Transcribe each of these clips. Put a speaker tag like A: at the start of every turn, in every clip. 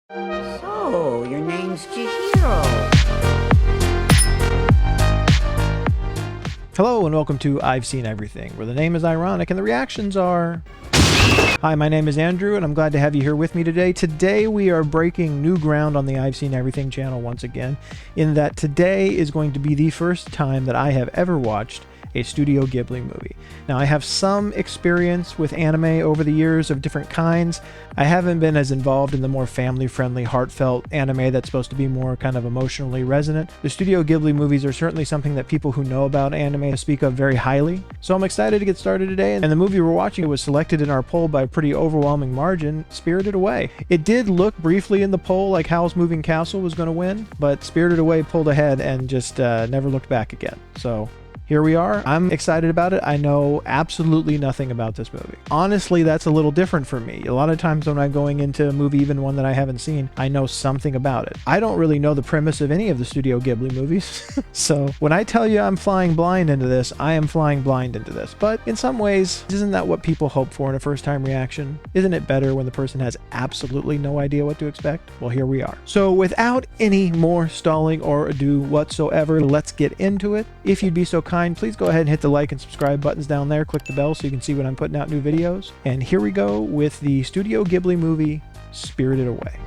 A: So, your name's Chihiro.
B: Hello and welcome to I've Seen Everything, where the name is ironic and the reactions are... Hi, my name is Andrew, and I'm glad to have you here with me today. Today we are breaking new ground on the I've Seen Everything channel once again, in that today is going to be the first time that I have ever watched a Studio Ghibli movie. Now, I have some experience with anime over the years of different kinds. I haven't been as involved in the more family-friendly, heartfelt anime that's supposed to be more kind of emotionally resonant. The Studio Ghibli movies are certainly something that people who know about anime speak of very highly. So I'm excited to get started today, and the movie we're watching was selected in our poll by a pretty overwhelming margin, Spirited Away. It did look briefly in the poll like Howl's Moving Castle was going to win, but Spirited Away pulled ahead and just never looked back again. So here we are. I'm excited about it. I know absolutely nothing about this movie. Honestly, that's a little different for me. A lot of times when I'm going into a movie, even one that I haven't seen, I know something about it. I don't really know the premise of any of the Studio Ghibli movies. So when I tell you I'm flying blind into this, I am flying blind into this. But in some ways, isn't that what people hope for in a first-time reaction? Isn't it better when the person has absolutely no idea what to expect? Well, here we are. So without any more stalling or ado whatsoever, let's get into it. If you'd be so kind, please go ahead and hit the like and subscribe buttons down there. Click the bell so you can see when I'm putting out new videos. And here we go with the Studio Ghibli movie, Spirited Away.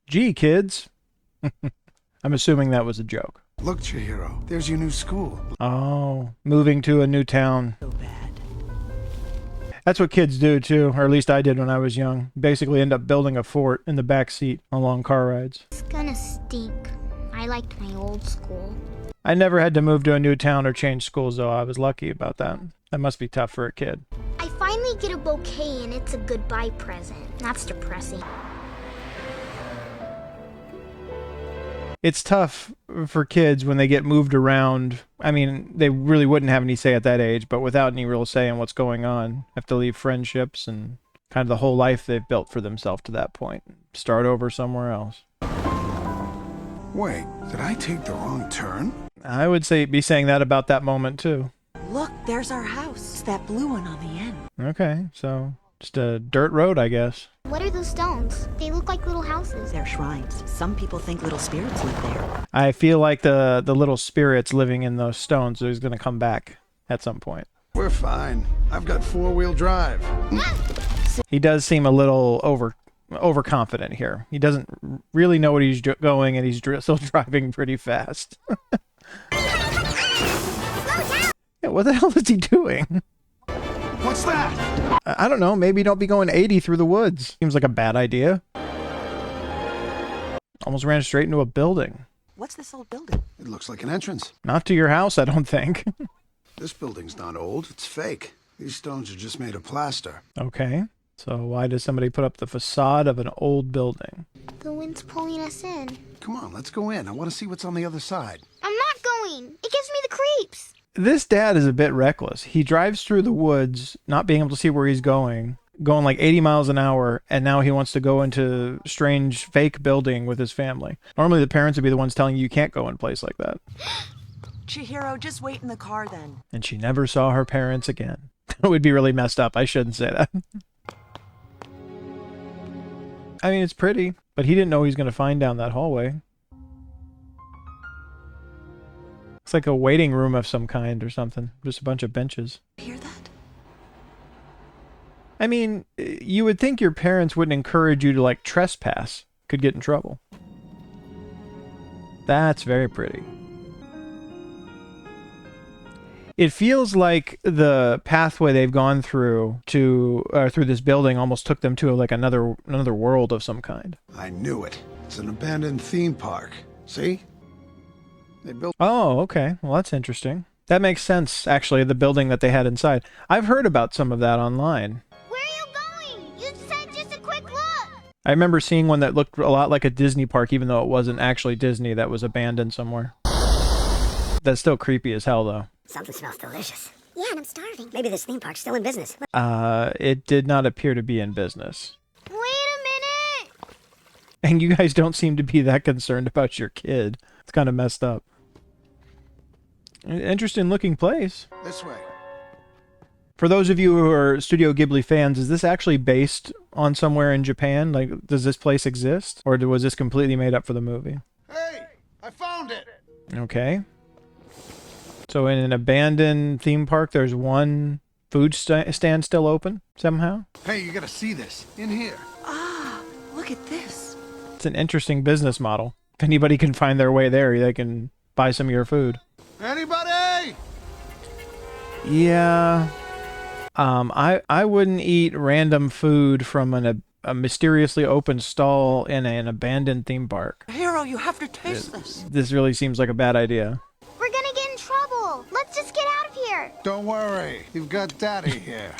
B: Gee, kids. I'm assuming that was a joke.
C: Look, Chihiro, there's your new school.
B: Oh, moving to a new town.
A: So bad.
B: That's what kids do too, or at least I did when I was young. Basically end up building a fort in the back seat on long car rides.
D: It's gonna stink. I liked my old school.
B: I never had to move to a new town or change schools though. I was lucky about that. That must be tough for a kid.
D: I finally get a bouquet and it's a goodbye present. That's depressing.
B: It's tough for kids when they get moved around. I mean, they really wouldn't have any say at that age, but without any real say in what's going on, have to leave friendships and kind of the whole life they've built for themselves to that point. Start over somewhere else.
C: Wait, did I take the wrong turn?
B: I would be saying that about that moment too.
A: Look, there's our house. It's that blue one on the end.
B: Okay, so just a dirt road, I guess.
D: What are those stones? They look like little houses.
A: They're shrines. Some people think little spirits live there.
B: I feel like the little spirits living in those stones is going to come back at some point.
C: We're fine. I've got four-wheel drive.
B: He does seem a little overconfident here. He doesn't really know what he's going, and he's still driving pretty fast. Yeah, what the hell is he doing?
C: What's that?
B: I don't know. Maybe don't be going 80 through the woods. Seems like a bad idea. Almost ran straight into a building.
A: What's this old building?
C: It looks like an entrance.
B: Not to your house, I don't think.
C: This building's not old. It's fake. These stones are just made of plaster.
B: Okay. So why does somebody put up the facade of an old building?
D: The wind's pulling us in.
C: Come on, let's go in. I want to see what's on the other side.
D: I'm not going. It gives me the creeps.
B: This dad is a bit reckless. He drives through the woods, not being able to see where he's going like 80 miles an hour, and now he wants to go into strange fake building with his family. Normally the parents would be the ones telling you can't go in a place like that.
A: Chihiro, just wait in the car then.
B: And she never saw her parents again. That would be really messed up. I shouldn't say that. I mean, it's pretty, but he didn't know he was going to find down that hallway. It's like a waiting room of some kind or something. Just a bunch of benches.
A: Hear that?
B: I mean, you would think your parents wouldn't encourage you to, like, trespass. Could get in trouble. That's very pretty. It feels like the pathway they've gone through through this building almost took them to like another world of some kind.
C: I knew it. It's an abandoned theme park. See? They built...
B: Oh, okay. Well, that's interesting. That makes sense, actually, the building that they had inside. I've heard about some of that online.
D: Where are you going? You said just a quick look.
B: I remember seeing one that looked a lot like a Disney park, even though it wasn't actually Disney, that was abandoned somewhere. That's still creepy as hell, though.
E: Something smells delicious. Yeah, and I'm starving. Maybe this theme park's still in business.
B: It did not appear to be in business.
D: Wait a minute.
B: And you guys don't seem to be that concerned about your kid. It's kind of messed up. Interesting looking place.
C: This way.
B: For those of you who are Studio Ghibli fans, is this actually based on somewhere in Japan? Like, does this place exist? Or was this completely made up for the movie?
C: Hey, I found it.
B: Okay. So in an abandoned theme park, there's one food stand still open somehow?
C: Hey, you gotta see this. In here.
A: Ah, look at this.
B: It's an interesting business model. If anybody can find their way there, they can buy some of your food.
C: Anybody?
B: Yeah. I wouldn't eat random food from a mysteriously open stall in an abandoned theme park.
A: Hero, you have to taste this.
B: This really seems like a bad idea.
D: We're gonna get in trouble. Let's just get out of here.
C: Don't worry. You've got Daddy here.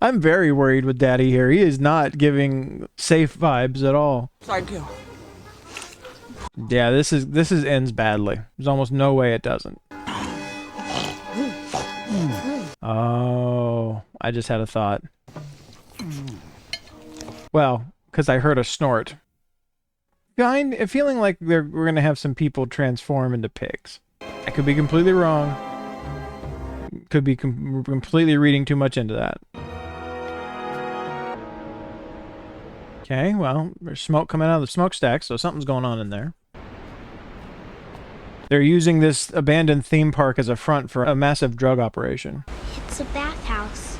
B: I'm very worried with Daddy here. He is not giving safe vibes at all.
A: Thank you.
B: Yeah, this ends badly. There's almost no way it doesn't. Oh, I just had a thought. Well, because I heard a snort. Feeling like we're going to have some people transform into pigs. I could be completely wrong. Could be completely reading too much into that. Okay, well, there's smoke coming out of the smokestack, so something's going on in there. They're using this abandoned theme park as a front for a massive drug operation.
D: It's a bathhouse.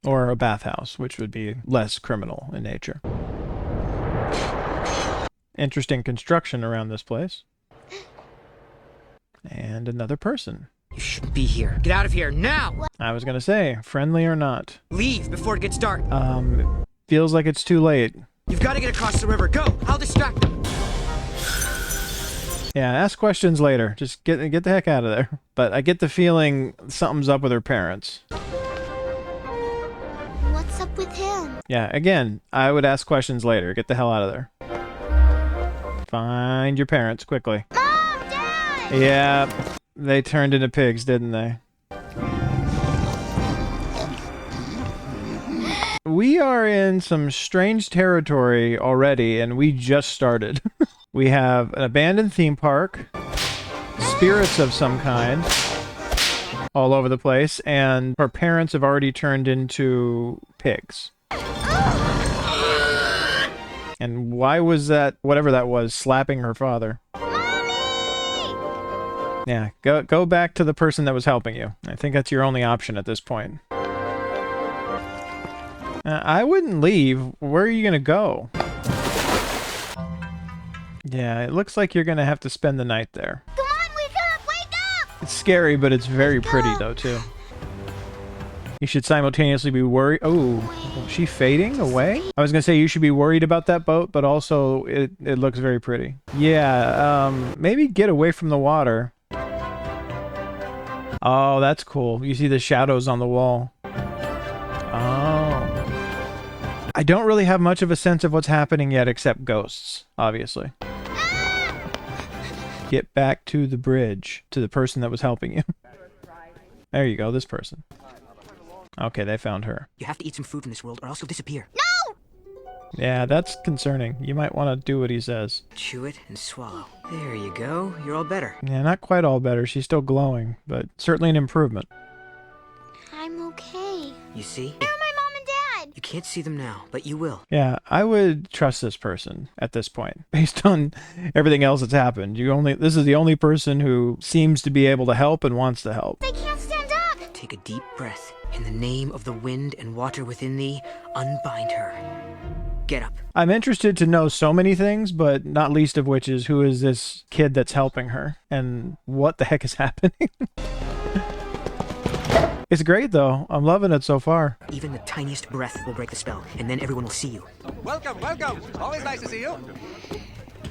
B: Or a bathhouse, which would be less criminal in nature. Interesting construction around this place. And another person.
F: You shouldn't be here. Get out of here, now!
B: I was gonna say, friendly or not.
F: Leave before it gets dark.
B: Feels like it's too late.
F: You've got to get across the river. Go! I'll distract them.
B: Yeah, ask questions later. Just get the heck out of there. But I get the feeling something's up with her parents.
D: What's up with him?
B: Yeah, again, I would ask questions later. Get the hell out of there. Find your parents, quickly.
D: Mom! Dad!
B: Yeah, they turned into pigs, didn't they? We are in some strange territory already, and we just started. We have an abandoned theme park, spirits of some kind all over the place, and her parents have already turned into pigs. And why was that, whatever that was, slapping her father?
D: Mommy!
B: Yeah, go back to the person that was helping you. I think that's your only option at this point. I wouldn't leave. Where are you going to go? Yeah, it looks like you're going to have to spend the night there.
D: Come on, wake up! Wake up!
B: It's scary, but it's very pretty, though, too. You should simultaneously be worried. Oh, is she fading away? I was going to say you should be worried about that boat, but also it looks very pretty. Yeah, maybe get away from the water. Oh, that's cool. You see the shadows on the wall. Oh. I don't really have much of a sense of what's happening yet, except ghosts, obviously. Get back to the bridge, to the person that was helping you. There you go, this person. Okay, they found her.
F: You have to eat some food from this world, or else you'll disappear.
D: No!
B: Yeah, that's concerning. You might want to do what he says.
F: Chew it and swallow. There you go. You're all better.
B: Yeah, not quite all better. She's still glowing, but certainly an improvement.
D: I'm okay.
F: You see?
D: Where are my mom and dad?
F: You can't see them now, but you will.
B: Yeah, I would trust this person at this point, based on everything else that's happened. This is the only person who seems to be able to help and wants to help.
D: They can't stand up!
F: Take a deep breath. In the name of the wind and water within thee, unbind her. Get up.
B: I'm interested to know so many things, but not least of which is who is this kid that's helping her, and what the heck is happening? It's great, though. I'm loving it so far.
F: Even the tiniest breath will break the spell, and then everyone will see you.
G: Welcome, welcome. Always nice to see you.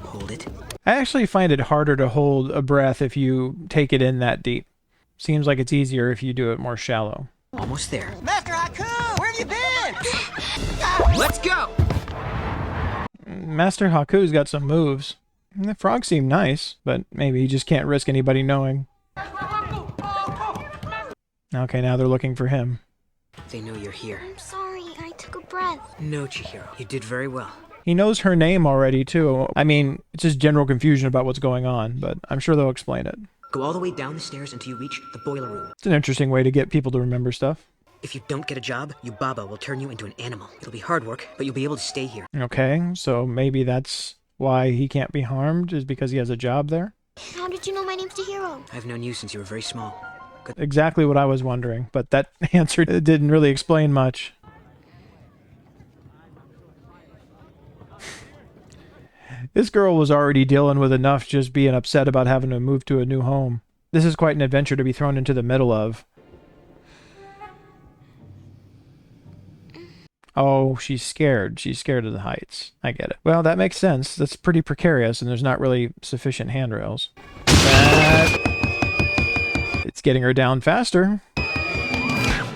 F: Hold it.
B: I actually find it harder to hold a breath if you take it in that deep. Seems like it's easier if you do it more shallow.
F: Almost there.
G: Master Haku, where have you been?
F: Let's go!
B: Master Haku's got some moves. The frogs seem nice, but maybe he just can't risk anybody knowing. Okay, now they're looking for him.
F: They know you're here.
D: I'm sorry, I took a breath.
F: No, Chihiro. You did very well.
B: He knows her name already, too. I mean, it's just general confusion about what's going on, but I'm sure they'll explain it.
F: Go all the way down the stairs until you reach the boiler room.
B: It's an interesting way to get people to remember stuff.
F: If you don't get a job, Yubaba will turn you into an animal. It'll be hard work, but you'll be able to stay here.
B: Okay, so maybe that's why he can't be harmed, is because he has a job there?
D: How did you know my name's Chihiro?
F: I've known you since you were very small. Good.
B: Exactly what I was wondering, but that answer didn't really explain much. This girl was already dealing with enough just being upset about having to move to a new home. This is quite an adventure to be thrown into the middle of. Oh, she's scared. She's scared of the heights. I get it. Well, that makes sense. That's pretty precarious, and there's not really sufficient handrails. It's getting her down faster.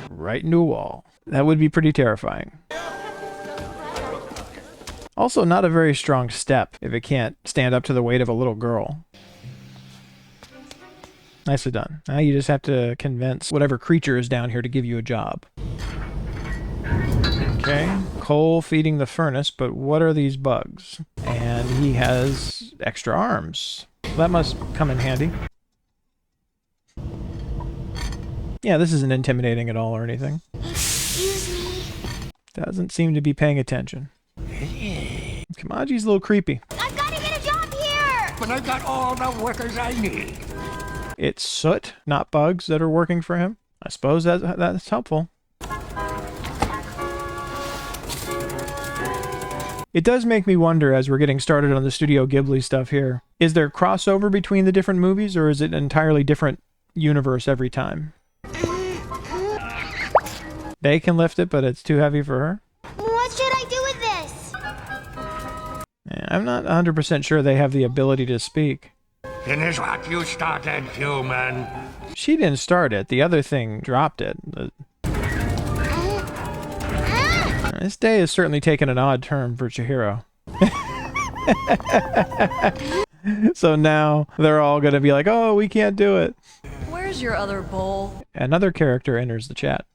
B: Right into a wall. That would be pretty terrifying. Also, not a very strong step if it can't stand up to the weight of a little girl. Nicely done. Now you just have to convince whatever creature is down here to give you a job. Okay, coal feeding the furnace, but what are these bugs? And he has extra arms. That must come in handy. Yeah, this isn't intimidating at all or anything.
D: Excuse me.
B: Doesn't seem to be paying attention. Kamaji's a little creepy.
D: I've got to get a job here!
G: But I got all the workers I need.
B: It's soot, not bugs, that are working for him. I suppose that's helpful. It does make me wonder, as we're getting started on the Studio Ghibli stuff here, is there crossover between the different movies, or is it an entirely different universe every time? They can lift it, but it's too heavy for her?
D: What should I do with this?
B: Yeah, I'm not 100% sure they have the ability to speak.
G: Finish what you started, human.
B: She didn't start it. The other thing dropped it. This day has certainly taken an odd turn for Chihiro. So now they're all going to be like, oh, we can't do it.
H: Where's your other bowl?
B: Another character enters the chat.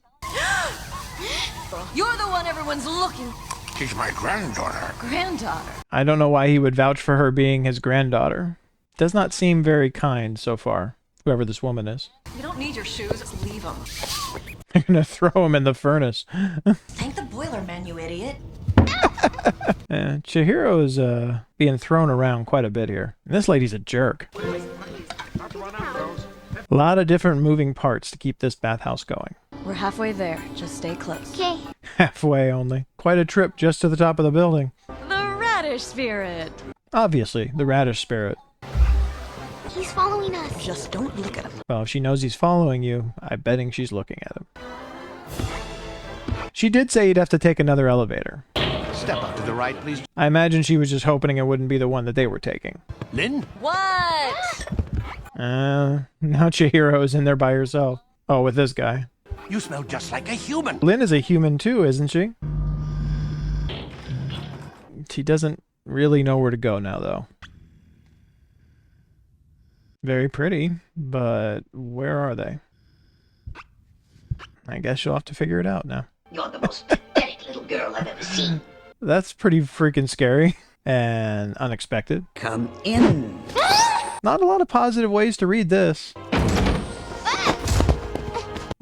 H: You're the one everyone's looking.
G: She's my granddaughter.
H: Granddaughter.
B: I don't know why he would vouch for her being his granddaughter. Does not seem very kind so far, whoever this woman is.
H: You don't need your shoes, just leave them.
B: They're going to throw him in the furnace.
H: Thank the boiler man, you idiot.
B: Chihiro is being thrown around quite a bit here. And this lady's a jerk. A lot of different moving parts to keep this bathhouse going.
H: We're halfway there. Just stay close.
D: Okay.
B: Halfway only. Quite a trip just to the top of the building.
H: The radish spirit.
B: Obviously, the radish spirit.
D: He's following us.
H: Just don't look at him.
B: Well, if she knows he's following you, I'm betting she's looking at him. She did say you'd have to take another elevator.
G: Step up to the right, please.
B: I imagine she was just hoping it wouldn't be the one that they were taking.
G: Lynn?
H: What?
B: Now Chihiro is in there by herself. Oh, with this guy.
G: You smell just like a human.
B: Lynn is a human too, isn't she? She doesn't really know where to go now, though. Very pretty, but where are they? I guess you'll have to figure it out now.
E: You're the most pathetic little girl I've ever seen.
B: That's pretty freaking scary and unexpected.
E: Come in.
B: Not a lot of positive ways to read this.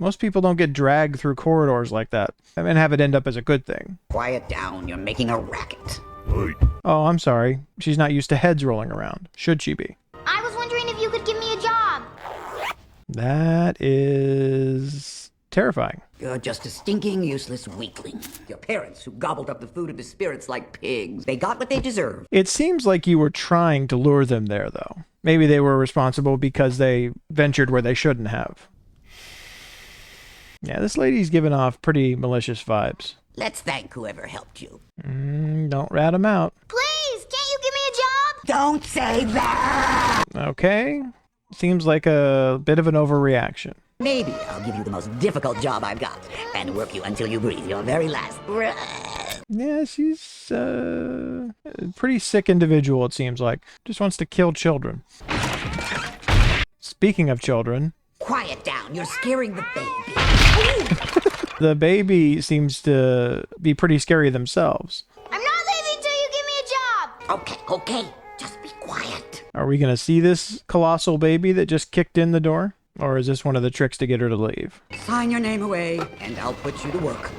B: Most people don't get dragged through corridors like that and have it end up as a good thing.
E: Quiet down, you're making a racket.
B: Oh, I'm sorry. She's not used to heads rolling around. Should she be?
D: I was wondering if you could give me a job.
B: That is terrifying.
E: You're just a stinking, useless weakling. Your parents, who gobbled up the food of the spirits like pigs, they got what they deserved.
B: It seems like you were trying to lure them there, though. Maybe they were responsible because they ventured where they shouldn't have. Yeah, this lady's giving off pretty malicious vibes.
E: Let's thank whoever helped you.
B: Don't rat them out.
D: Please, can't you give me a job?
E: Don't say that!
B: Okay. Seems like a bit of an overreaction.
E: Maybe I'll give you the most difficult job I've got and work you until you breathe your very last breath.
B: Yeah, she's a pretty sick individual, it seems like. Just wants to kill children. Speaking of children...
E: Quiet down, you're scaring the baby.
B: The baby seems to be pretty scary themselves.
D: I'm not leaving till you give me a job.
E: Okay, just be quiet.
B: Are we going to see this colossal baby that just kicked in the door? Or is this one of the tricks to get her to leave?
E: Sign your name away, and I'll put you to work.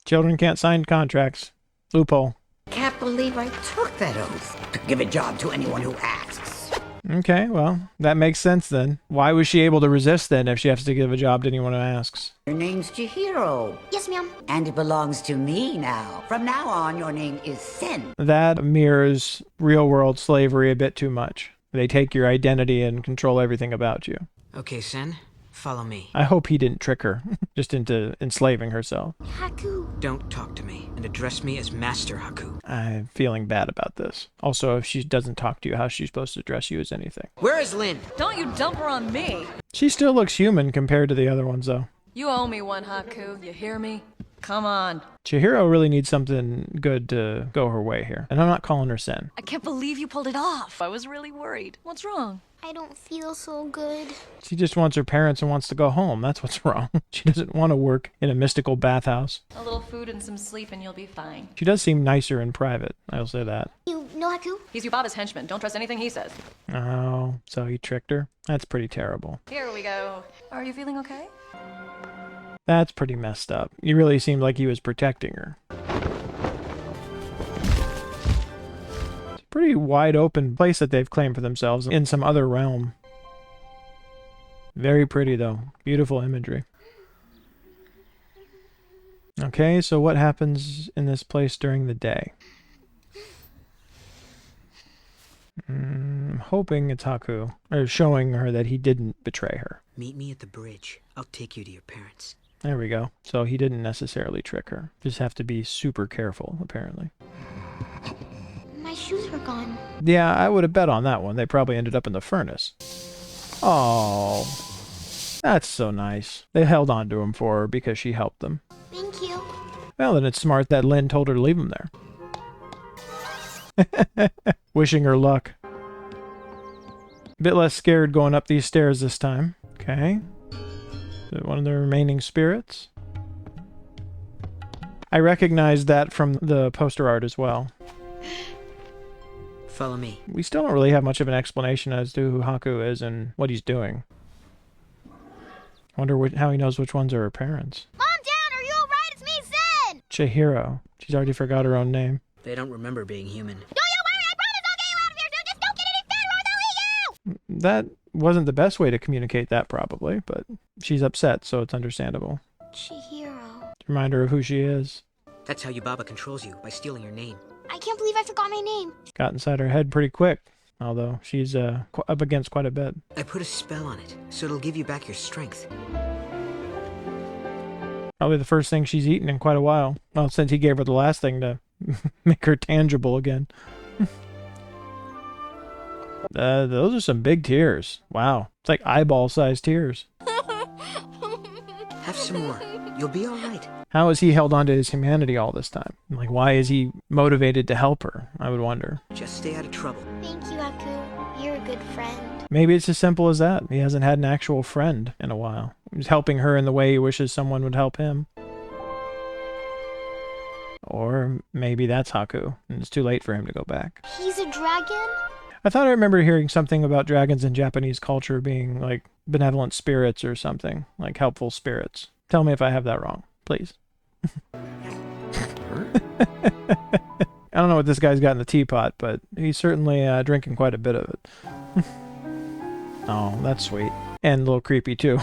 B: Children can't sign contracts. Loophole.
E: Can't believe I took that oath to give a job to anyone who asks.
B: Okay, well, that makes sense then. Why was she able to resist then if she has to give a job to anyone who asks?
E: Your name's Chihiro.
D: Yes, ma'am.
E: And it belongs to me now. From now on, your name is Sen.
B: That mirrors real-world slavery a bit too much. They take your identity and control everything about you.
F: Okay, Sen, follow me.
B: I hope he didn't trick her just into enslaving herself.
D: Haku.
F: Don't talk to me, and address me as Master Haku.
B: I'm feeling bad about this. Also, if she doesn't talk to you, how's she supposed to address you as anything?
F: Where is Lynn?
H: Don't you dump her on me.
B: She still looks human compared to the other ones, though.
H: You owe me one, Haku. You hear me? Come on.
B: Chihiro really needs something good to go her way here. And I'm not calling her Sen.
H: I can't believe you pulled it off. I was really worried. What's wrong?
D: I don't feel so good.
B: She just wants her parents and wants to go home. That's what's wrong. She doesn't want to work in a mystical bathhouse.
H: A little food and some sleep and you'll be fine.
B: She does seem nicer in private. I'll say that.
D: You know Haku?
H: He's Yubaba's henchman. Don't trust anything he says.
B: Oh, so he tricked her? That's pretty terrible.
H: Here we go. Are you feeling okay?
B: That's pretty messed up. He really seemed like he was protecting her. It's a pretty wide open place that they've claimed for themselves in some other realm. Very pretty though. Beautiful imagery. Okay, so what happens in this place during the day? I'm hoping it's Haku, or showing her that he didn't betray her.
F: Meet me at the bridge. I'll take you to your parents.
B: There we go. So he didn't necessarily trick her. Just have to be super careful, apparently.
D: My shoes were gone.
B: Yeah, I would have bet on that one. They probably ended up in the furnace. Oh, that's so nice. They held on to him for her because she helped them.
D: Thank you.
B: Well, then it's smart that Lynn told her to leave him there. Wishing her luck. A bit less scared going up these stairs this time. Okay. Is it one of the remaining spirits? I recognize that from the poster art as well.
F: Follow me.
B: We still don't really have much of an explanation as to who Haku is and what he's doing. Wonder how he knows which ones are her parents.
D: Mom, Dad, are you alright? It's me, Zen!
B: Chihiro. She's already forgot her own name.
F: They don't remember being human.
D: Don't you worry, I promise I'll get you out of here soon. Just don't get any fatter or they'll eat you!
B: That wasn't the best way to communicate that, probably, but she's upset, so it's understandable.
D: Chihiro.
B: Remind her of who she is.
F: That's how Yubaba controls you, by stealing your name.
D: I can't believe I forgot my name.
B: Got inside her head pretty quick, although she's up against quite a bit.
F: I put a spell on it, so it'll give you back your strength.
B: Probably the first thing she's eaten in quite a while. Well, since he gave her the last thing to make her tangible again. Those are some big tears. Wow. It's like eyeball-sized tears.
F: Have some more. You'll be all right.
B: How has he held on to his humanity all this time? Like, why is he motivated to help her? I would wonder.
F: Just stay out of trouble.
D: Thank you, Haku. You're a good friend.
B: Maybe it's as simple as that. He hasn't had an actual friend in a while. He's helping her in the way he wishes someone would help him. Or maybe that's Haku, and it's too late for him to go back.
D: He's a dragon?
B: I thought I remember hearing something about dragons in Japanese culture being like benevolent spirits or something, like helpful spirits. Tell me if I have that wrong, please. I don't know what this guy's got in the teapot, but he's certainly drinking quite a bit of it. Oh, that's sweet. And a little creepy, too.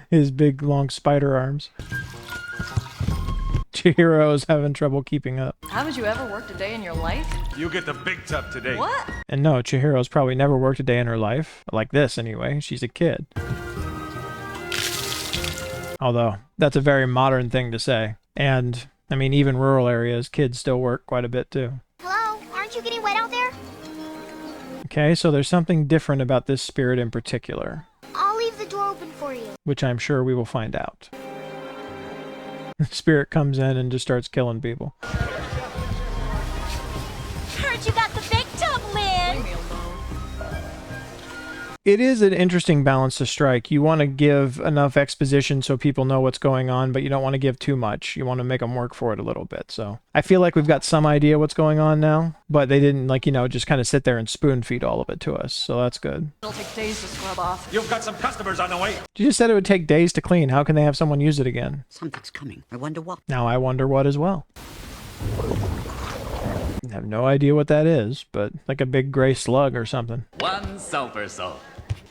B: his big, long spider arms. Chihiro's having trouble keeping up.
H: Haven't you ever worked a day in your life?
I: You get the big tub today.
H: What?
B: And no, Chihiro's probably never worked a day in her life. Like this, anyway. She's a kid. Although, that's a very modern thing to say. And, I mean, even rural areas, kids still work quite a bit, too.
D: Hello? Aren't you getting wet out there?
B: Okay, so there's something different about this spirit in particular.
D: I'll leave the door open for you.
B: Which I'm sure we will find out. The spirit comes in and just starts killing people.
J: Heard you got the big tub, Lynn!
H: Leave me alone.
B: it is an interesting balance to strike. You want to give enough exposition so people know what's going on, but you don't want to give too much. You want to make them work for it a little bit. So I feel like we've got some idea what's going on now, but they didn't, like, you know, just kind of sit there and spoon feed all of it to us. So that's good.
H: It'll take days to scrub off.
I: You've got some customers on the way.
B: You just said it would take days to clean. How can they have someone use it again?
E: Something's coming. I wonder what.
B: Now I wonder what as well. I have no idea what that is, but like a big gray slug or something.
J: One sulfur salt.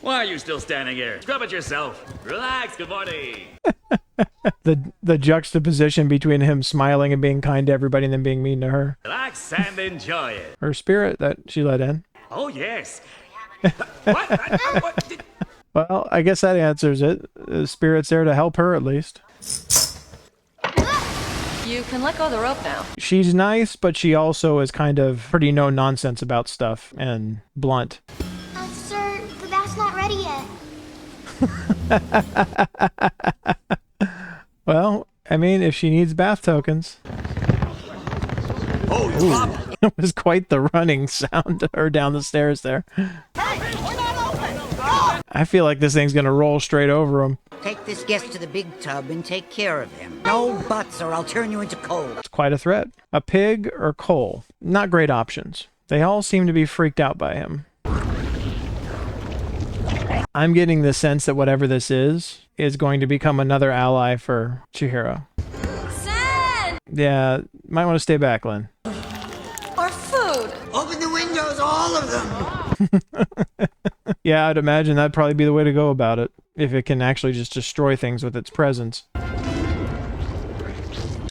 J: Why are you still standing here? Scrub it yourself. Relax, good morning.
B: The juxtaposition between him smiling and being kind to everybody and then being mean to her.
J: Relax and enjoy it.
B: Her spirit that she let in.
J: Oh, yes. What?
B: Well, I guess that answers it. The spirit's there to help her at least.
H: You can let go of the rope now.
B: She's nice, but she also is kind of pretty no-nonsense about stuff and blunt.
D: Sir, the bath's not ready yet.
B: Well, I mean, if she needs bath tokens.
J: Oh, you dropped.
B: It was quite the running sound to her down the stairs there.
G: Hey, we're not open! Oh!
B: I feel like this thing's gonna roll straight over him.
E: Take this guest to the big tub and take care of him. No buts or I'll turn you into coal.
B: It's quite a threat. A pig or Cole? Not great options. They all seem to be freaked out by him. I'm getting the sense that whatever this is going to become another ally for Chihiro.
H: Suzanne!
B: Yeah, might want to stay back, Lynn.
H: Our food!
E: Open the windows, all of them!
B: Yeah, I'd imagine that'd probably be the way to go about it, if it can actually just destroy things with its presence.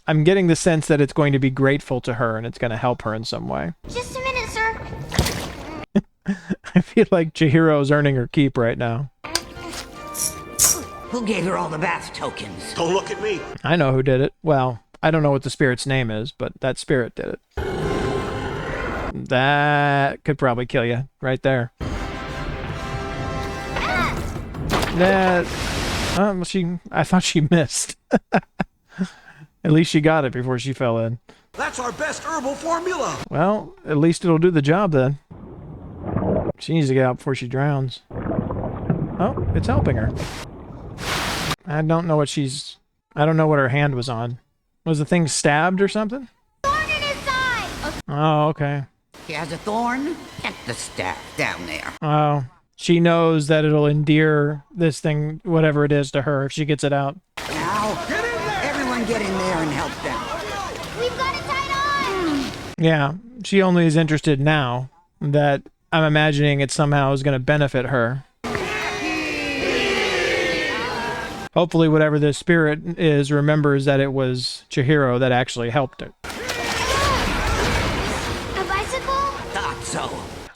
B: I'm getting the sense that it's going to be grateful to her and it's going to help her in some way.
D: Just a minute, sir.
B: I feel like Chihiro's earning her keep right now.
E: Who gave her all the bath tokens?
J: Don't look at me.
B: I know who did it. Well, I don't know what the spirit's name is, but that spirit did it. That could probably kill you right there. That, I thought she missed. At least she got it before she fell in.
G: That's our best herbal formula!
B: Well, at least it'll do the job then. She needs to get out before she drowns. Oh, it's helping her. I don't know what her hand was on. Was the thing stabbed or something?
D: Thorn in his side!
B: Oh, okay.
E: He has a thorn? Get the staff down there.
B: Oh, she knows that it'll endear this thing, whatever it is, to her if she gets it out.
E: Now, everyone get in there and help them.
D: We've got it tied on!
B: Yeah, she only is interested now that I'm imagining it somehow is going to benefit her. Hopefully whatever this spirit is remembers that it was Chihiro that actually helped it.
D: A bicycle?
E: Thought so.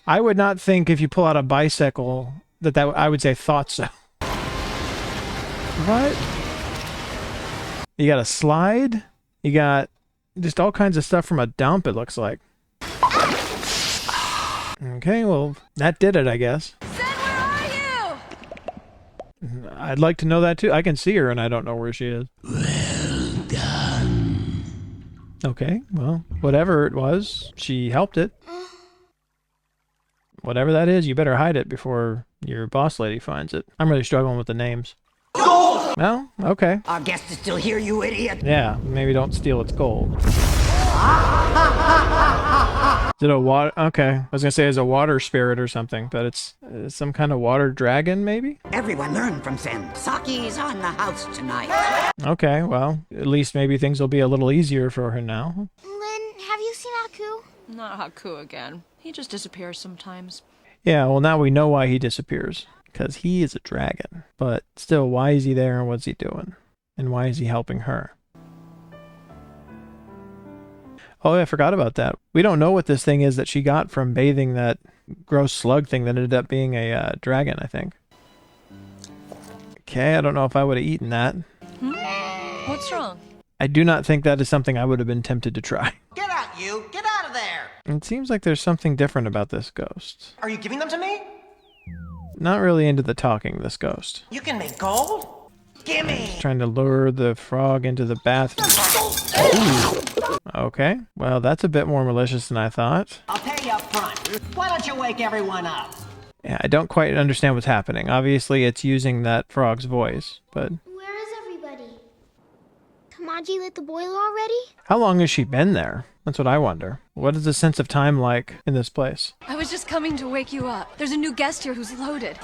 B: I would not think if you pull out a bicycle that I would say thought so. What? You got a slide? You got just all kinds of stuff from a dump, it looks like. Okay, well, that did it, I guess.
H: Suzanne, where are you?
B: I'd like to know that too. I can see her and I don't know where she is.
C: Well done.
B: Okay, well, whatever it was, she helped it. Whatever that is, you better hide it before your boss lady finds it. I'm really struggling with the names.
G: Gold!
B: Well, okay.
E: Our guest is still here, you idiot.
B: Yeah, maybe don't steal its gold. Is it a water? Okay, I was gonna say it's a water spirit or something, but it's some kind of water dragon, maybe?
E: Everyone learn from Zen. Saki's on the house tonight.
B: Okay, well, at least maybe things will be a little easier for her now.
D: Lynn, have you seen Aku?
H: Not Haku again. He just disappears sometimes.
B: Yeah, well, now we know why he disappears. Because he is a dragon. But still, why is he there and what's he doing? And why is he helping her? Oh, yeah, I forgot about that. We don't know what this thing is that she got from bathing that gross slug thing that ended up being a dragon, I think. Okay, I don't know if I would have eaten that.
H: What's wrong?
B: I do not think that is something I would have been tempted to try.
G: Get out, you! Get out of there!
B: It seems like there's something different about this ghost.
G: Are you giving them to me?
B: Not really into the talking, this ghost.
G: You can make gold? Gimme!
B: Trying to lure the frog into the bath. Ooh. Okay, well, that's a bit more malicious than I thought.
G: I'll pay you up front. Why don't you wake everyone up?
B: Yeah, I don't quite understand what's happening. Obviously, it's using that frog's voice, but...
D: Where is everybody? Kamaji lit the boiler already?
B: How long has she been there? That's what I wonder. What is the sense of time like in this place?
H: I was just coming to wake you up. There's a new guest here who's loaded.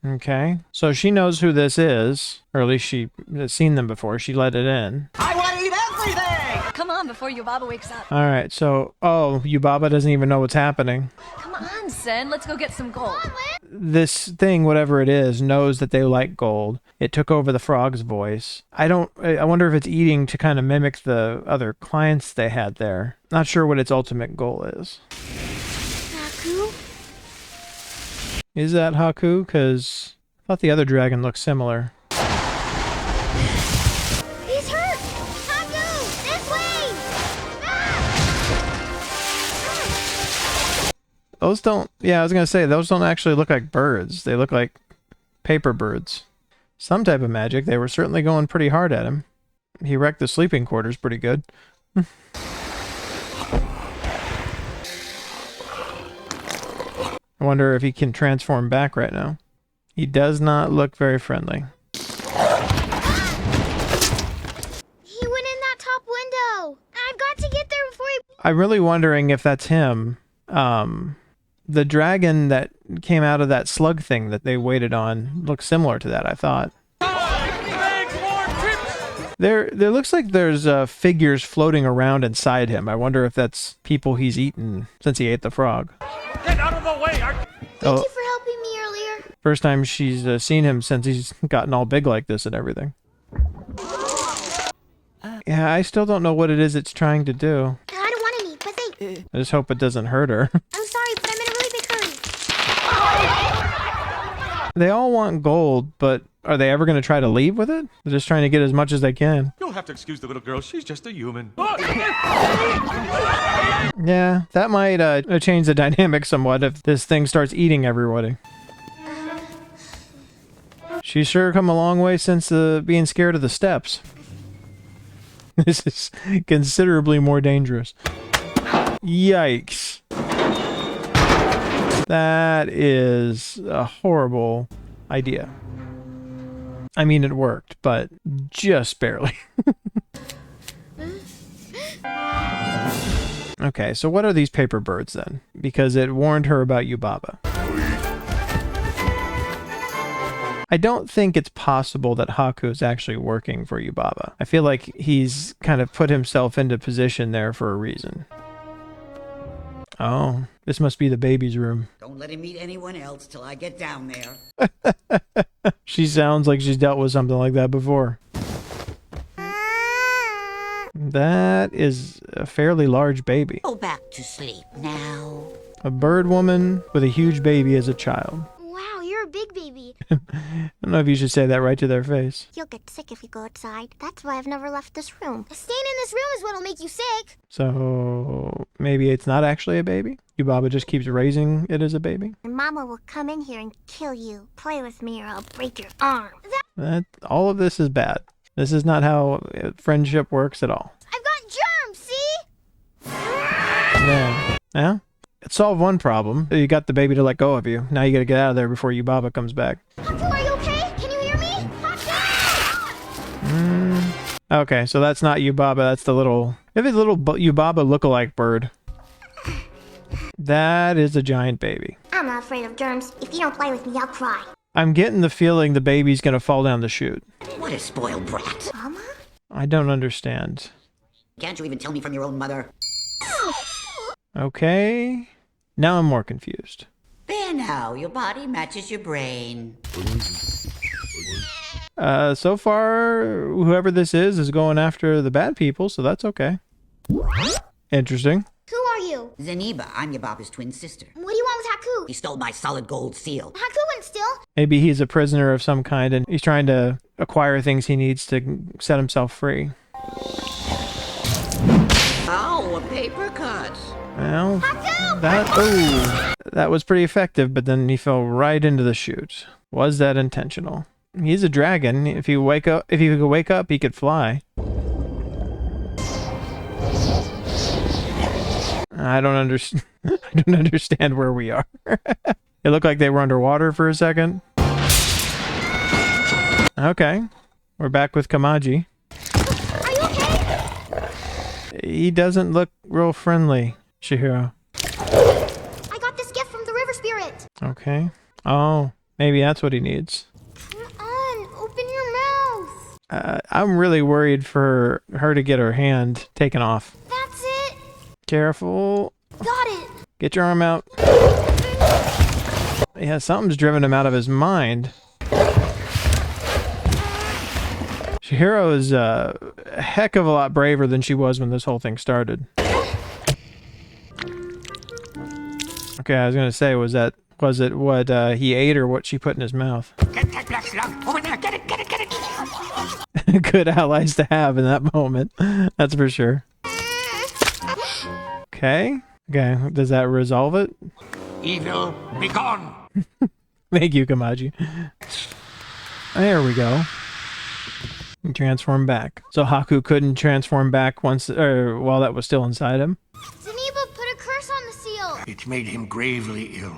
B: Okay, so she knows who this is, or at least she has seen them before. She let it in.
G: I want to eat everything!
H: Come on before Yubaba wakes up.
B: All right, so, oh, Yubaba doesn't even know what's happening.
H: Come on, Sen. Let's go get some gold.
B: This thing, whatever it is, knows that they like gold. It took over the frog's voice. I wonder if it's eating to kind of mimic the other clients they had there. Not sure what its ultimate goal is.
D: Haku?
B: Is that Haku? Because I thought the other dragon looked similar.
D: He's hurt! Haku! This way!
B: Those don't... Yeah, I was going to say, those don't actually look like birds. They look like paper birds. Some type of magic. They were certainly going pretty hard at him. He wrecked the sleeping quarters pretty good. I wonder if he can transform back right now. He does not look very friendly.
D: He went in that top window! I've got to get there before he...
B: I'm really wondering if that's him. The dragon that came out of that slug thing that they waited on looks similar to that, I thought. There looks like there's figures floating around inside him. I wonder if that's people he's eaten since he ate the frog.
I: Get out of the way!
D: Thank you for helping me earlier.
B: First time she's seen him since he's gotten all big like this and everything. Yeah, I still don't know what it is it's trying to do.
D: I don't want any, but they...
B: I just hope it doesn't hurt her.
D: I'm sorry, but I'm in a really big hurry.
B: They all want gold, but are they ever going to try to leave with it? They're just trying to get as much as they can.
I: You'll have to excuse the little girl. She's just a human.
B: Yeah, that might change the dynamic somewhat if this thing starts eating everybody. She's sure come a long way since being scared of the steps. This is considerably more dangerous. Yikes. That is a horrible idea. I mean, it worked, but just barely. Okay, so what are these paper birds then? Because it warned her about Yubaba. I don't think it's possible that Haku is actually working for Yubaba. I feel like he's kind of put himself into position there for a reason. Oh, this must be the baby's room.
E: Don't let him meet anyone else till I get down there.
B: She sounds like she's dealt with something like that before. That is a fairly large baby.
E: Go back to sleep now.
B: A bird woman with a huge baby as a child.
D: Wow, you're a big baby.
B: I don't know if you should say that right to their face.
D: You'll get sick if you go outside. That's why I've never left this room. Staying in this room is what'll make you sick.
B: So maybe it's not actually a baby? Yubaba just keeps raising it as a baby?
D: And Mama will come in here and kill you. Play with me or I'll break your arm.
B: All of this is bad. This is not how friendship works at all.
D: I've got germs, see?
B: Yeah? It solved one problem. You got the baby to let go of you. Now you gotta get out of there before Yubaba comes back.
D: Haku, are you okay? Can you hear me? Haku!
B: Okay, so that's not Yubaba, that's the little... Maybe the little Yubaba look-alike bird. That is a giant baby.
D: I'm not afraid of germs. If you don't play with me, I'll cry.
B: I'm getting the feeling the baby's gonna fall down the chute.
E: What a spoiled brat.
D: Mama?
B: I don't understand.
E: Can't you even tell me from your own mother?
B: Okay. Now I'm more confused.
E: There now, your body matches your brain.
B: So far, whoever this is going after the bad people, so that's okay. Interesting.
D: Who are you?
E: Zeniba, I'm Yubaba's twin sister.
D: What do you want with Haku?
E: He stole my solid gold seal.
D: Haku wouldn't steal.
B: Maybe he's a prisoner of some kind and he's trying to acquire things he needs to set himself free.
E: Oh, a paper cut.
B: Well,
D: Haku!
B: that was pretty effective, but then he fell right into the chute. Was that intentional? He's a dragon. If he could wake up, he could fly. I don't understand. I don't understand where we are. It looked like they were underwater for a second. Okay. We're back with Kamaji.
D: Are you okay?
B: He doesn't look real friendly, Chihiro.
D: I got this gift from the river spirit.
B: Okay. Oh, maybe that's what he needs.
D: Come on, open your mouth.
B: I'm really worried for her to get her hand taken off.
D: That's it.
B: Careful.
D: Got it.
B: Get your arm out. Yeah, something's driven him out of his mind. Chihiro is a heck of a lot braver than she was when this whole thing started. Okay, I was gonna say, was it what he ate or what she put in his mouth?
G: Get that black slug over there. Get it.
B: Good allies to have in that moment. That's for sure. Okay. Okay, does that resolve it?
G: Evil, be gone.
B: Thank you, Kamaji. There we go. Transform back. So Haku couldn't transform back while that was still inside him?
D: Zeniba put a curse on the seal.
G: It made him gravely ill.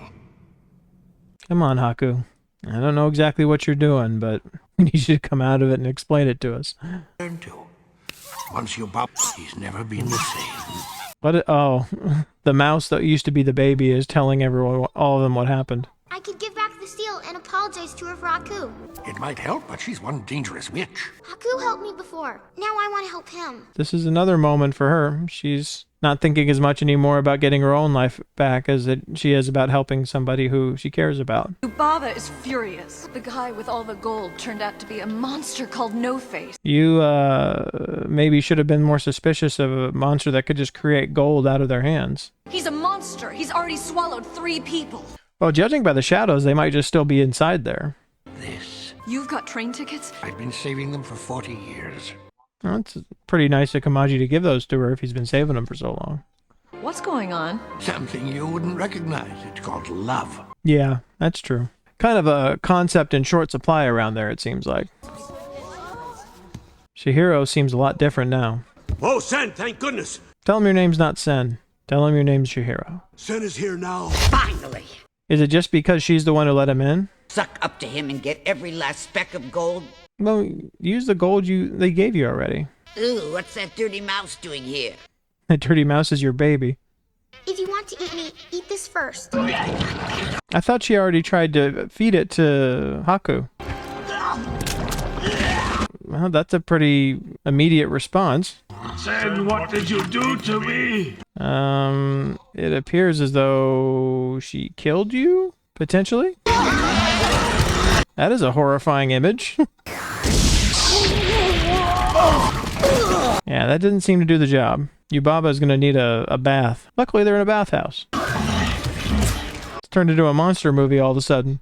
B: Come on, Haku. I don't know exactly what you're doing, but we need you to come out of it and explain it to us.
G: Turn to. Once you bop, he's never been the same.
B: Oh, the mouse that used to be the baby is telling everyone, all of them, what happened.
D: I could give back the seal and apologize to her for Haku.
G: It might help, but she's one dangerous witch.
D: Haku helped me before. Now I want to help him.
B: This is another moment for her. She's not thinking as much anymore about getting her own life back as she is about helping somebody who she cares about.
H: Ubaba is furious. The guy with all the gold turned out to be a monster called No-Face.
B: You, maybe should have been more suspicious of a monster that could just create gold out of their hands.
H: He's a monster. He's already swallowed 3 people.
B: Well, judging by the shadows, they might just still be inside there.
G: This.
H: You've got train tickets?
G: I've been saving them for 40 years.
B: Well, it's pretty nice of Kamaji to give those to her if he's been saving them for so long.
H: What's going on?
G: Something you wouldn't recognize. It's called love.
B: Yeah, that's true. Kind of a concept in short supply around there, it seems like. Chihiro seems a lot different now.
K: Oh, Sen, thank goodness.
B: Tell him your name's not Sen. Tell him your name's Chihiro.
K: Sen is here now.
E: Finally!
B: Is it just because she's the one who let him in?
E: Suck up to him and get every last speck of gold?
B: Well, use the gold they gave you already.
E: Ooh, what's that dirty mouse doing here?
B: That dirty mouse is your baby.
D: If you want to eat me, eat this first.
B: I thought she already tried to feed it to Haku. Well, that's a pretty immediate response.
K: Sen, what did you do to me?
B: It appears as though she killed you, potentially? That is a horrifying image. Yeah, that didn't seem to do the job. Yubaba is going to need a bath. Luckily, they're in a bathhouse. It's turned into a monster movie all of a sudden.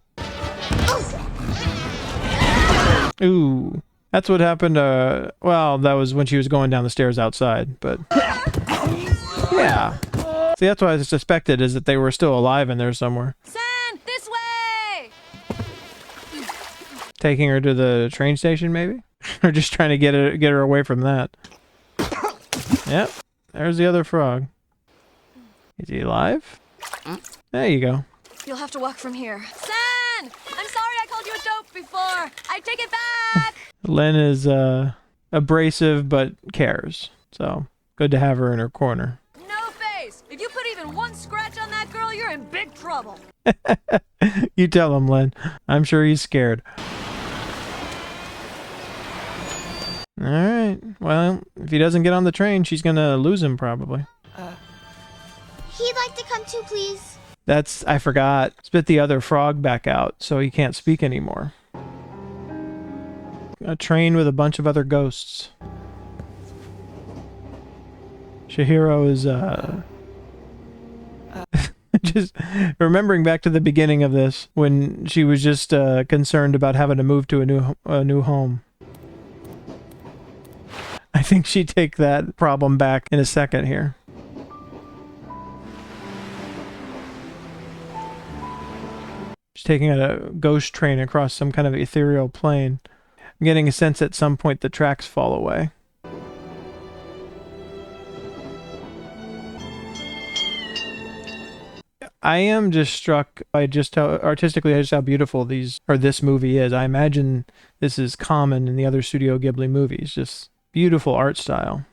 B: Ooh. That's what happened, well, that was when she was going down the stairs outside, but... Yeah. See, that's what I suspected, is that they were still alive in there somewhere.
H: Sen, this way!
B: Taking her to the train station, maybe? Or just trying to get her away from that. Yep. There's the other frog. Is he alive? There you go.
H: You'll have to walk from here. Sen! I'm sorry I called you a dope before. I take it back!
B: Len is abrasive but cares, so good to have her in her corner.
H: No face! If you put even one scratch on that girl, you're in big trouble.
B: You tell him, Len. I'm sure he's scared. Alright, well, if he doesn't get on the train, she's gonna lose him probably.
D: He'd like to come too, please.
B: I forgot. Spit the other frog back out so he can't speak anymore. A train with a bunch of other ghosts. Chihiro is, just remembering back to the beginning of this when she was just concerned about having to move to a new home. I think she'd take that problem back in a second here. She's taking a ghost train across some kind of ethereal plane. I'm getting a sense at some point the tracks fall away. I am just struck by just how artistically, just how beautiful this movie is. I imagine this is common in the other Studio Ghibli movies. Just beautiful art style.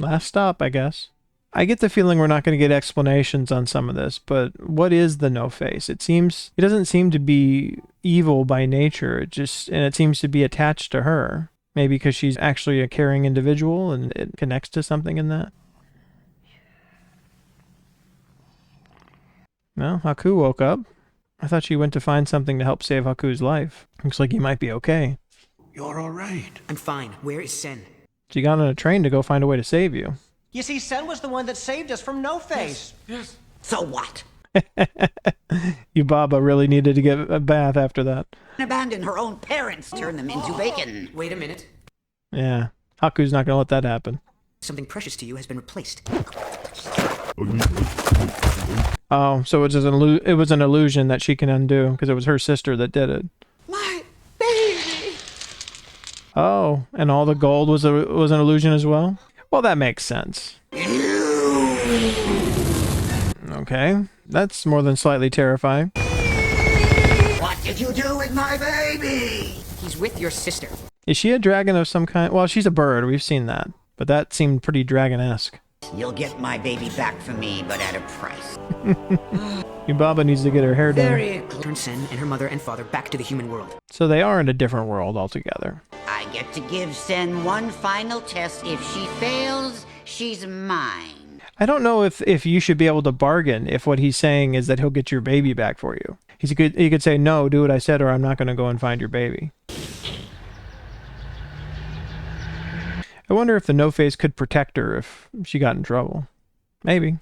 B: Last stop, I guess. I get the feeling we're not going to get explanations on some of this, but what is the no-face? It doesn't seem to be evil by nature. And it seems to be attached to her. Maybe because she's actually a caring individual and it connects to something in that. Well, Haku woke up. I thought she went to find something to help save Haku's life. Looks like he might be okay.
K: You're all right.
F: I'm fine. Where is Sen?
B: She got on a train to go find a way to save you.
G: You see, Sen was the one that saved us from No-Face.
E: Yes. So what?
B: Yubaba really needed to get a bath after that.
E: Abandon her own parents, turn them into bacon.
F: Wait a minute.
B: Yeah, Haku's not going to let that happen.
F: Something precious to you has been replaced.
B: Oh, so it was an illusion that she can undo because it was her sister that did it.
E: My baby!
B: Oh, and all the gold was an illusion as well? Well, that makes sense. Okay, that's more than slightly terrifying.
E: What did you do with my baby?
F: He's with your sister.
B: Is she a dragon of some kind? Well, she's a bird, we've seen that. But that seemed pretty dragon-esque.
E: You'll get my baby back from me, but at a price.
B: Yubaba needs to get her hair done.
F: Turn Sen and her mother and father back to the human world.
B: So they are in a different world altogether.
E: I get to give Sen one final test. If she fails, she's mine.
B: I don't know if you should be able to bargain if what he's saying is that he'll get your baby back for you. He could say, no, do what I said, or I'm not going to go and find your baby. I wonder if the no-face could protect her if she got in trouble. Maybe.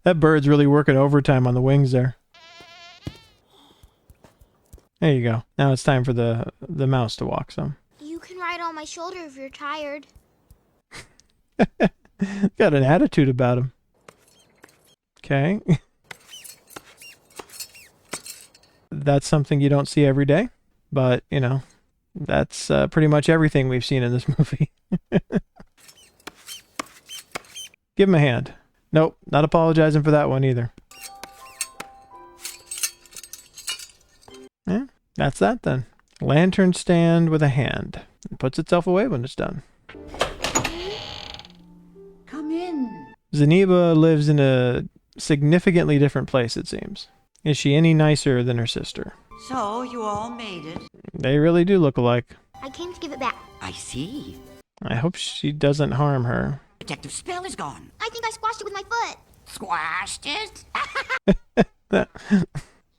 B: That bird's really working overtime on the wings there. There you go. Now it's time for the mouse to walk some.
D: You can ride on my shoulder if you're tired.
B: Got an attitude about him. Okay. That's something you don't see every day, but, you know, that's pretty much everything we've seen in this movie. Give him a hand. Nope, not apologizing for that one either. Yeah, that's that then. Lantern stand with a hand. It puts itself away when it's done.
E: Come in.
B: Zeniba lives in a significantly different place, it seems. Is she any nicer than her sister?
E: So, you all made it.
B: They really do look alike.
D: I came to give it back.
E: I see.
B: I hope she doesn't harm her.
E: Protective spell is gone.
D: I think I squashed it with my foot.
E: Squashed it?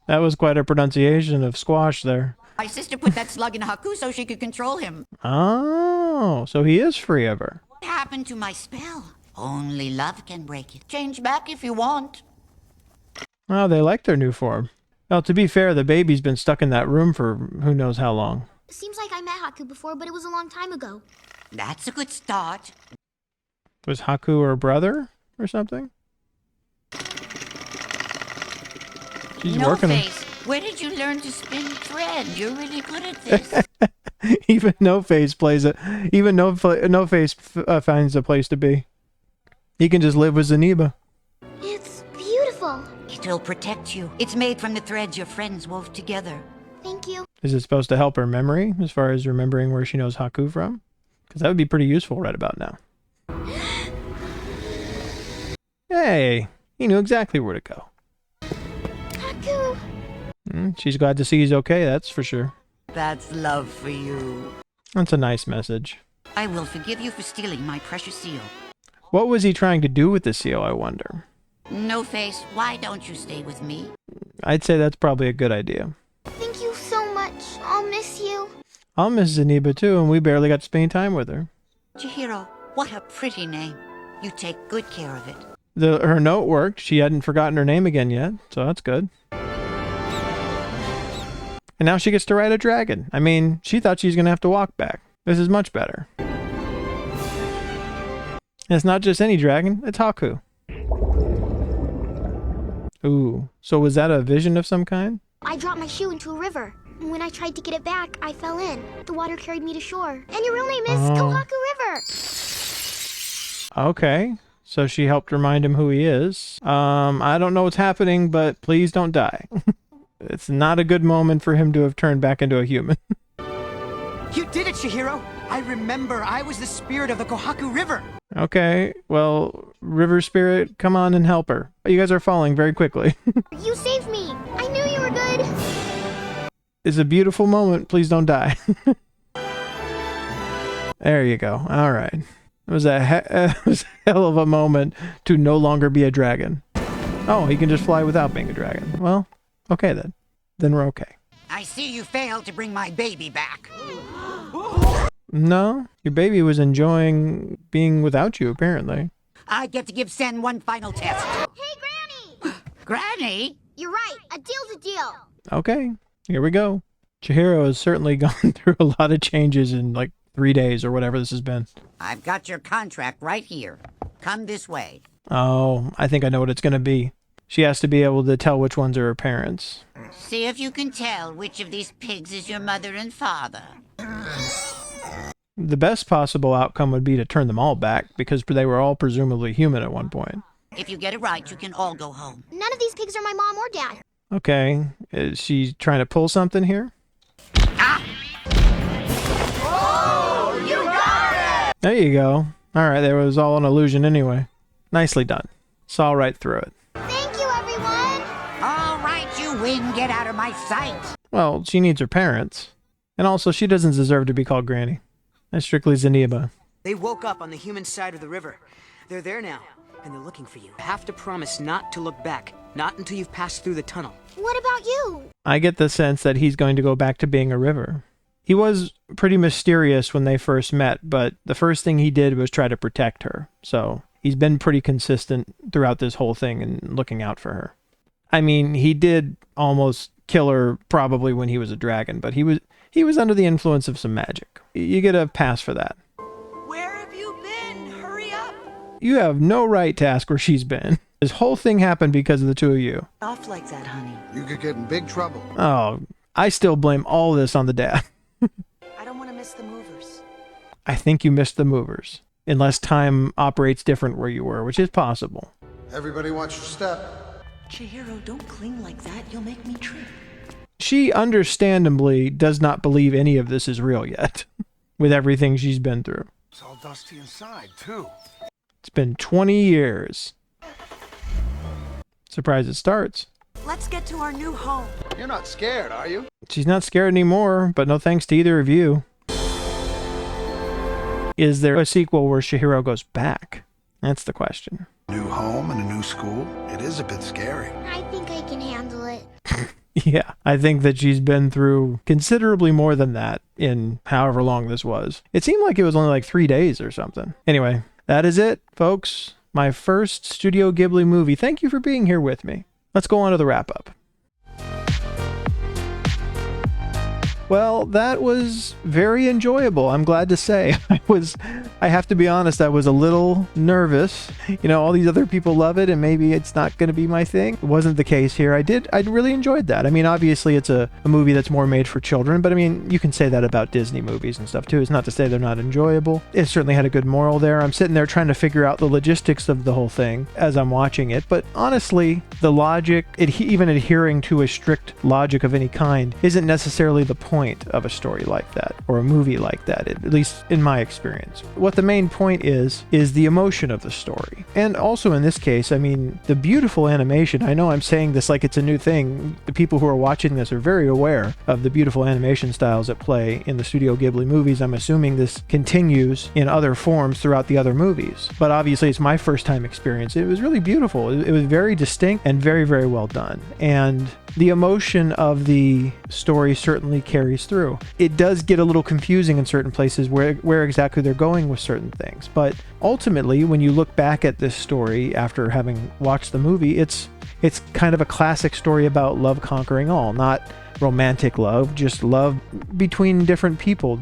B: That was quite a pronunciation of squash there.
E: My sister put that slug in Haku so she could control him.
B: Oh, so he is free of her.
E: What happened to my spell? Only love can break it. Change back if you want.
B: Oh, they like their new form. Well, to be fair, the baby's been stuck in that room for who knows how long.
D: Seems like I met Haku before, but it was a long time ago.
E: That's a good start.
B: Was Haku her brother or something? She's working him.
E: No-Face, where did you learn to spin thread? You're really good at this.
B: Even No-Face plays it. Even No-Face finds a place to be. He can just live with Zeniba.
D: It's beautiful.
E: It'll protect you. It's made from the threads your friends wove together.
D: Thank you.
B: Is it supposed to help her memory as far as remembering where she knows Haku from? Because that would be pretty useful right about now. Hey, he knew exactly where to go.
D: Haku.
B: She's glad to see he's okay, that's for sure.
E: That's love for you.
B: That's a nice message.
E: I will forgive you for stealing my precious seal.
B: What was he trying to do with the seal, I wonder?
E: No-Face, why don't you stay with me?
B: I'd say that's probably a good idea.
D: Thank you so much. I'll miss you.
B: I'll miss Zeniba too, and we barely got to spend time with her.
E: Chihiro, what a pretty name. You take good care of it.
B: Her note worked. She hadn't forgotten her name again yet, so that's good. And now she gets to ride a dragon. I mean, she thought she was going to have to walk back. This is much better. And it's not just any dragon, it's Haku. Ooh, so was that a vision of some kind?
D: I dropped my shoe into a river. When I tried to get it back, I fell in. The water carried me to shore. And your real name is Kohaku River.
B: Okay. So she helped remind him who he is. I don't know what's happening, but please don't die. It's not a good moment for him to have turned back into a human.
G: You did it, Chihiro. I remember I was the spirit of the Kohaku River.
B: Okay, well, River Spirit, come on and help her. You guys are falling very quickly.
D: You saved me. I knew you were good.
B: It's a beautiful moment. Please don't die. There you go. All right. It was a hell of a moment to no longer be a dragon. Oh, he can just fly without being a dragon. Well, okay then. Then we're okay.
E: I see you failed to bring my baby back.
B: No, your baby was enjoying being without you, apparently.
E: I get to give Sen one final test.
D: Hey, Granny!
E: Granny?
D: You're right. A deal's a deal.
B: Okay, here we go. Chihiro has certainly gone through a lot of changes in like 3 days or whatever this has been.
E: I've got your contract right here. Come this way.
B: Oh, I think I know what it's going to be. She has to be able to tell which ones are her parents.
E: See if you can tell which of these pigs is your mother and father.
B: The best possible outcome would be to turn them all back, because they were all presumably human at one point.
E: If you get it right, you can all go home.
D: None of these pigs are my mom or dad.
B: Okay, is she trying to pull something here?
E: Ah!
G: Oh, you got it!
B: There you go. All right, there was all an illusion anyway. Nicely done. Saw right through it.
D: Thank you, everyone.
E: All right, you win. Get out of my sight.
B: Well, she needs her parents. And also, she doesn't deserve to be called Granny. That's strictly Zaniba.
F: They woke up on the human side of the river. They're there now, and they're looking for you. You have to promise not to look back. Not until you've passed through the tunnel.
D: What about you?
B: I get the sense that he's going to go back to being a river. He was pretty mysterious when they first met, but the first thing he did was try to protect her. So he's been pretty consistent throughout this whole thing and looking out for her. I mean, he did almost kill her probably when he was a dragon, but he was under the influence of some magic. You get a pass for that.
G: Where have you been? Hurry up.
B: You have no right to ask where she's been. This whole thing happened because of the two of you.
G: Off like that, honey.
C: You could get in big trouble.
B: Oh, I still blame all this on the dad.
G: I don't want to miss the movers.
B: I think you missed the movers. Unless time operates different where you were, which is possible.
C: Everybody watch your step.
G: Chihiro, don't cling like that. You'll make me trip.
B: She understandably does not believe any of this is real yet, with everything she's been through.
C: It's all dusty inside, too.
B: It's been 20 years. Surprise it starts.
G: Let's get to our new home.
C: You're not scared, are you?
B: She's not scared anymore, but no thanks to either of you. Is there a sequel where Chihiro goes back? That's the question.
C: New home and a new school. It is a bit scary.
D: I think I can handle it.
B: Yeah, I think that she's been through considerably more than that in however long this was. It seemed like it was only like 3 days or something. Anyway, that is it, folks. My first Studio Ghibli movie. Thank you for being here with me. Let's go on to the wrap-up. Well, that was very enjoyable, I'm glad to say. I have to be honest, I was a little nervous. You know, all these other people love it and maybe it's not going to be my thing. It wasn't the case here. I really enjoyed that. I mean, obviously it's a movie that's more made for children, but I mean, you can say that about Disney movies and stuff too. It's not to say they're not enjoyable. It certainly had a good moral there. I'm sitting there trying to figure out the logistics of the whole thing as I'm watching it, but honestly, the logic, even adhering to a strict logic of any kind, isn't necessarily the point of a story like that or a movie like that, at least in my experience. What the main point is the emotion of the story. And also in this case, I mean, the beautiful animation. I know I'm saying this like it's a new thing. The people who are watching this are very aware of the beautiful animation styles at play in the Studio Ghibli movies. I'm assuming this continues in other forms throughout the other movies. But obviously it's my first time experience. It was really beautiful. It was very distinct and very, very well done. And the emotion of the story certainly carries through. It does get a little confusing in certain places where exactly they're going with certain things. But ultimately, when you look back at this story after having watched the movie, it's kind of a classic story about love conquering all, not romantic love, just love between different people,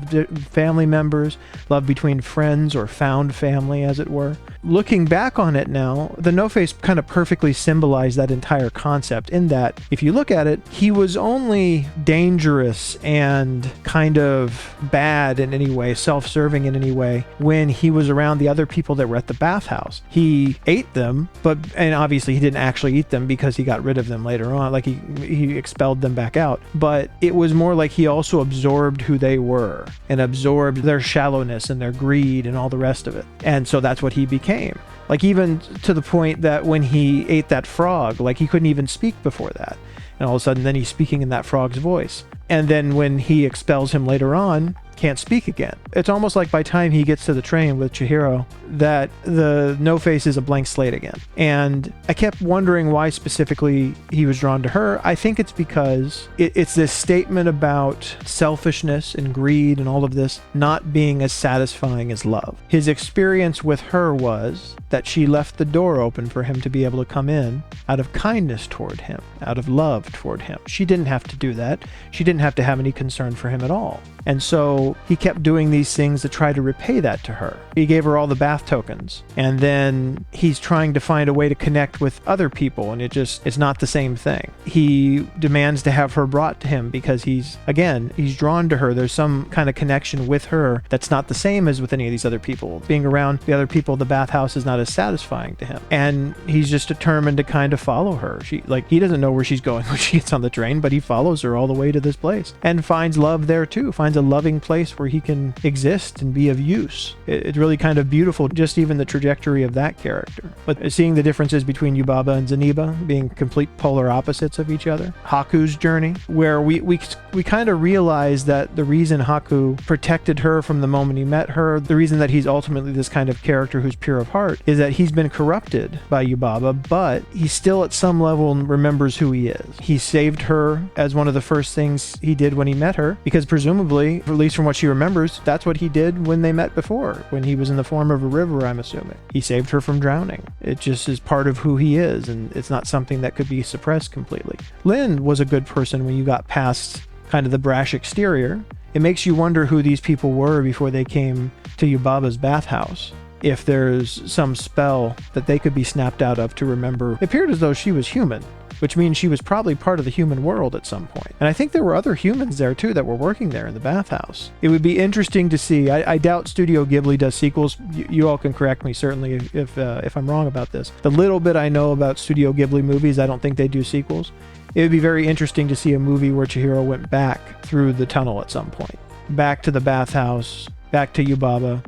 B: family members, love between friends or found family, as it were. Looking back on it now, the No-Face kind of perfectly symbolized that entire concept in that, if you look at it, he was only dangerous and kind of bad in any way, self-serving in any way, when he was around the other people that were at the bathhouse. He ate them, and obviously he didn't actually eat them because he got rid of them later on, like he expelled them back out. But it was more like he also absorbed who they were and absorbed their shallowness and their greed and all the rest of it. And so that's what he became. Like, even to the point that when he ate that frog, like, he couldn't even speak before that. And all of a sudden, then he's speaking in that frog's voice. And then when he expels him later on, can't speak again. It's almost like by the time he gets to the train with Chihiro, that the No-Face is a blank slate again. And I kept wondering why specifically he was drawn to her. I think it's because it's this statement about selfishness and greed and all of this not being as satisfying as love. His experience with her was that she left the door open for him to be able to come in out of kindness toward him, out of love toward him. She didn't have to do that. She didn't have to have any concern for him at all. And so he kept doing these things to try to repay that to her. He gave her all the bath tokens, and then he's trying to find a way to connect with other people, and it's not the same thing. He demands to have her brought to him because he's drawn to her. There's some kind of connection with her that's not the same as with any of these other people. Being around the other people at the bathhouse is not as satisfying to him. And he's just determined to kind of follow her. He doesn't know where she's going when she gets on the train, but he follows her all the way to this place and finds love there too, finds a loving place where he can exist and be of use. It's really kind of beautiful, just even the trajectory of that character. But seeing the differences between Yubaba and Zeniba being complete polar opposites of each other. Haku's journey, where we kind of realize that the reason Haku protected her from the moment he met her, the reason that he's ultimately this kind of character who's pure of heart, is that he's been corrupted by Yubaba, but he still at some level remembers who he is. He saved her as one of the first things he did when he met her, because presumably, at least from what she remembers, that's what he did when they met before, when he was in the form of a river, I'm assuming. He saved her from drowning. It just is part of who he is, and it's not something that could be suppressed completely. Lin was a good person when you got past kind of the brash exterior. It makes you wonder who these people were before they came to Yubaba's bathhouse. If there's some spell that they could be snapped out of to remember. It appeared as though she was human, which means she was probably part of the human world at some point. And I think there were other humans there too that were working there in the bathhouse. It would be interesting to see. I doubt Studio Ghibli does sequels. You all can correct me certainly if I'm wrong about this. The little bit I know about Studio Ghibli movies, I don't think they do sequels. It would be very interesting to see a movie where Chihiro went back through the tunnel at some point. Back to the bathhouse, back to Yubaba,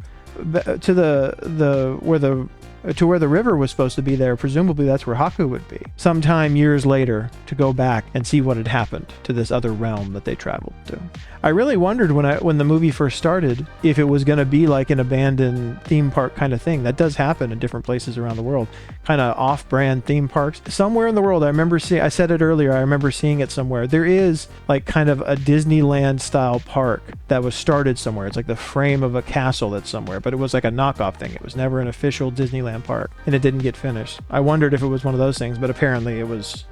B: to where the river was supposed to be there. Presumably that's where Haku would be. Sometime years later, to go back and see what had happened to this other realm that they traveled to. I really wondered when the movie first started if it was going to be like an abandoned theme park kind of thing. That does happen in different places around the world. Kind of off-brand theme parks. Somewhere in the world, I said it earlier, I remember seeing it somewhere. There is like kind of a Disneyland style park that was started somewhere. It's like the frame of a castle that's somewhere, but it was like a knockoff thing. It was never an official Disneyland park, and it didn't get finished. I wondered if it was one of those things, but apparently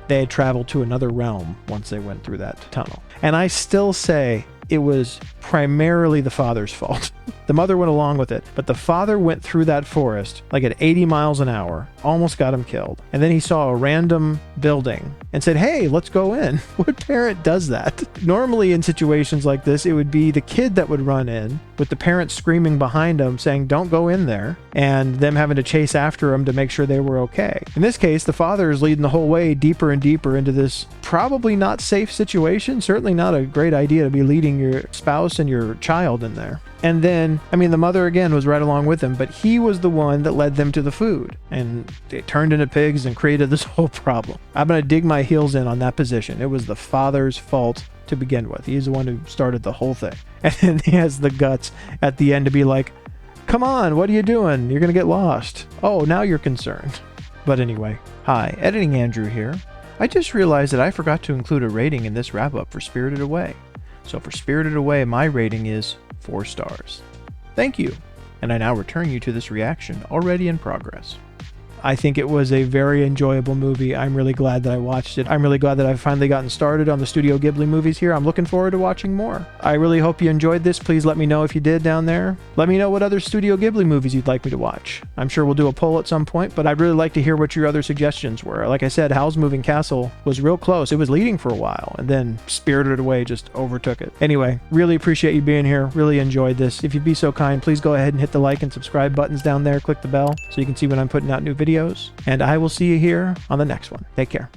B: they had traveled to another realm once they went through that tunnel. And I still say it was primarily the father's fault. The mother went along with it, but the father went through that forest like at 80 miles an hour, almost got him killed. And then he saw a random building and said, hey, let's go in. What parent does that? Normally in situations like this, it would be the kid that would run in with the parent screaming behind him saying, don't go in there, and them having to chase after him to make sure they were okay. In this case, the father is leading the whole way deeper and deeper into this probably not safe situation, certainly not a great idea to be leading your spouse and your child in there. And then, the mother again was right along with him, but he was the one that led them to the food. And they turned into pigs and created this whole problem. I'm going to dig my heels in on that position. It was the father's fault to begin with. He's the one who started the whole thing. And then he has the guts at the end to be like, come on, what are you doing? You're going to get lost. Oh, now you're concerned. But anyway, hi, Editing Andrew here. I just realized that I forgot to include a rating in this wrap-up for Spirited Away. So for Spirited Away, my rating is 4 stars. Thank you, and I now return you to this reaction already in progress. I think it was a very enjoyable movie. I'm really glad that I watched it. I'm really glad that I've finally gotten started on the Studio Ghibli movies here. I'm looking forward to watching more. I really hope you enjoyed this. Please let me know if you did down there. Let me know what other Studio Ghibli movies you'd like me to watch. I'm sure we'll do a poll at some point, but I'd really like to hear what your other suggestions were. Like I said, Howl's Moving Castle was real close. It was leading for a while, and then Spirited Away just overtook it. Anyway, really appreciate you being here. Really enjoyed this. If you'd be so kind, please go ahead and hit the like and subscribe buttons down there. Click the bell so you can see when I'm putting out new videos. And I will see you here on the next one. Take care.